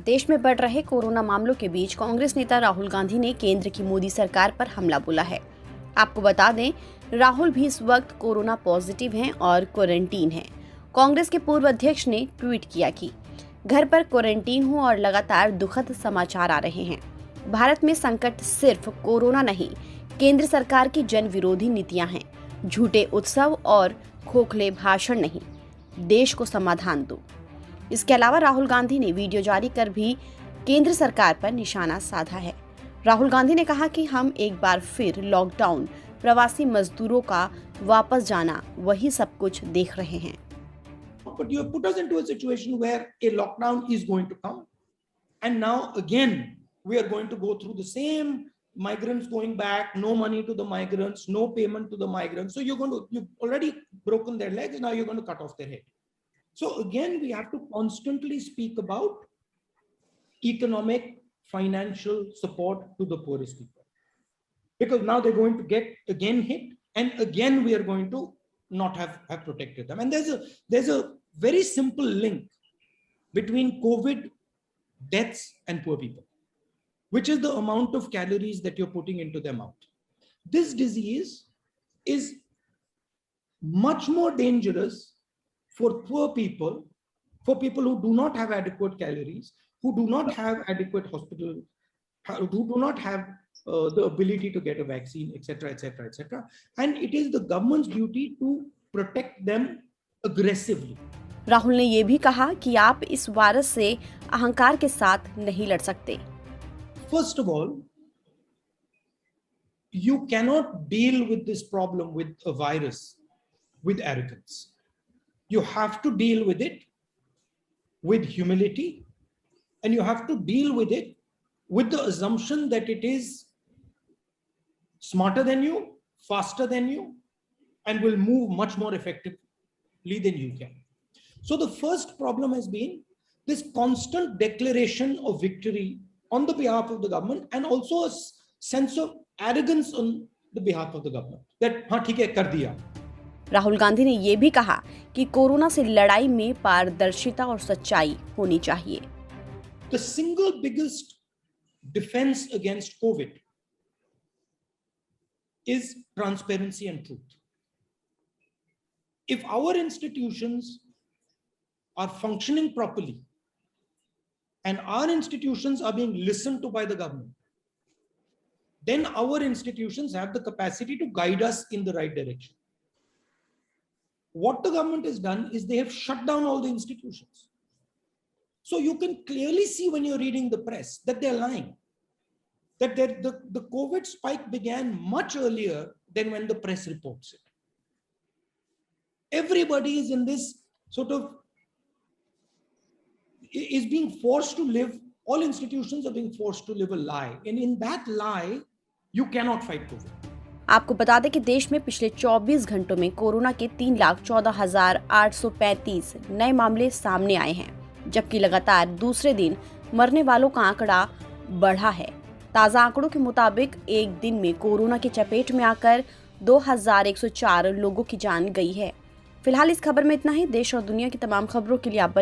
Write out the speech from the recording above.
देश में बढ़ रहे कोरोना मामलों के बीच कांग्रेस नेता राहुल गांधी ने केंद्र की मोदी सरकार पर हमला बोला है। आपको बता दें, राहुल भी इस वक्त कोरोना पॉजिटिव हैं और क्वारंटीन हैं। कांग्रेस के पूर्व अध्यक्ष ने ट्वीट किया कि घर पर क्वारंटीन हूं और लगातार दुखद समाचार आ रहे हैं। भारत में संकट सिर्फ कोरोना नहीं, केंद्र सरकार की जन विरोधी नीतियां हैं। झूठे उत्सव और खोखले भाषण नहीं, देश को समाधान दो। इसके अलावा राहुल गांधी ने वीडियो जारी कर भी केंद्र सरकार पर निशाना साधा है। राहुल गांधी ने कहा कि हम एक बार फिर लॉकडाउन, प्रवासी मजदूरों का वापस जाना, वही सब कुछ देख रहे हैं। But you have put us into a situation where a lockdown is going to come, and now again we are going to go through the same migrants going back, no money to the migrants, no payment to the migrants. So you've already broken their legs, now you're going to cut off their head. So again, we have to constantly speak about economic, financial support to the poorest people, because now they're going to get again hit, and again we are going to not have protected them. And there's a very simple link between COVID deaths and poor people, which is the amount of calories that you're putting into their mouth. This disease is much more dangerous for poor people, for people who do not have adequate calories, who do not have adequate hospital, who do not have the ability to get a vaccine, etc., etc., etc. And it is the government's duty to protect them aggressively. Rahul ने ये भी कहा कि आप इस virus से अहंकार के साथ नहीं लड़ सकते। First of all, you cannot deal with this problem with a virus with arrogance. You have to deal with it with humility, and you have to deal with it with the assumption that it is smarter than you, faster than you, and will move much more effectively than you can. So the first problem has been this constant declaration of victory on the behalf of the government, and also a sense of arrogance on the behalf of the government, that हाँ ठीक है कर दिया। राहुल गांधी ने ये भी कहा कि कोरोना से लड़ाई में पारदर्शिता और सच्चाई होनी चाहिए। The single biggest defense against COVID is transparency and truth. If our institutions are functioning properly and our institutions are being listened to by the government, then our institutions have the capacity to guide us in the right direction. What the government has done is they have shut down all the institutions. So you can clearly see when you're reading the press that they're lying, that the COVID spike began much earlier than when the press reports it. Everybody is in this sort of, is being forced to live, all institutions are being forced to live a lie. And in that lie, you cannot fight COVID. आपको बता दें कि देश में पिछले 24 घंटों में corona के 3,14,835 नए मामले सामने आए हैं, जबकि लगातार दूसरे दिन मरने वालों का आंकड़ा बढ़ा है। ताज़ा आंकड़ों के मुताबिक एक दिन में कोरोना की चपेट में आकर 2,104 लोगों की जान गई है। फिलहाल इस खबर में इतना ही। देश और दुनिया की तमाम खबरों के लिए आप